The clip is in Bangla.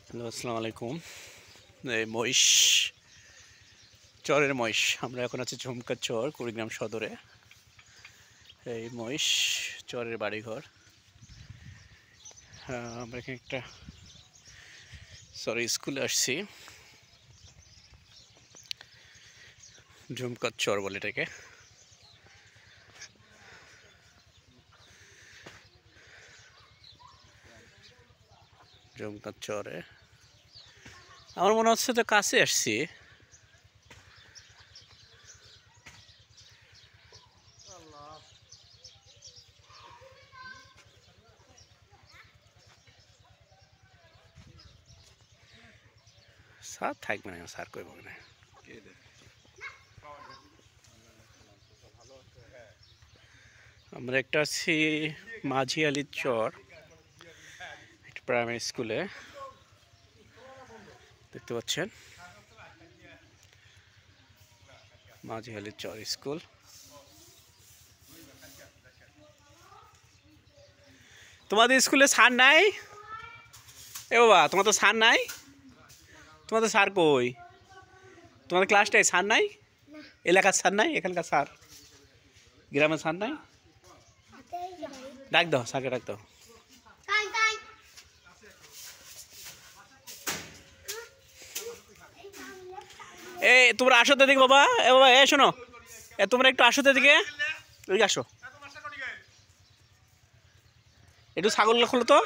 হ্যালো, আসসালামু আলাইকুম। এই মহিষ চরের মহিষ, আমরা এখন আছি ঝুমকা চর, কুড়িগ্রাম সদরে। এই মহিষ চরের বাড়িঘর। আমরা এখানে একটা স্কুলে আসছি। ঝুমকা চর বলে এটাকে। ঝুমকা চরে আমার মনে হচ্ছে তো কাছে আসছি। স্যার থাকবে না, স্যার কইব না। আমরা একটা আছি মাঝি আলীর চর, একটা প্রাইমারি স্কুলে, দেখতে পাচ্ছেন মাঝি আলীর চর স্কুল। তোমাদের স্কুলে স্যার নাই? এ বাবা, তোমার তো স্যার নাই? তোমাদের স্যার কই? তোমাদের ক্লাসটায় স্যার নাই? এলাকার স্যার নাই? এখানকার স্যার, গ্রামের স্যার নাই? ডাক দাও, স্যারকে ডাক দাও। এই তোমরা আসো তো দিকে বাবা। এ বাবা, এ শোনো, তোমরা একটু আসো তো দিকে, ওই আসো, একটু ছাগলগুলো খোলো তো।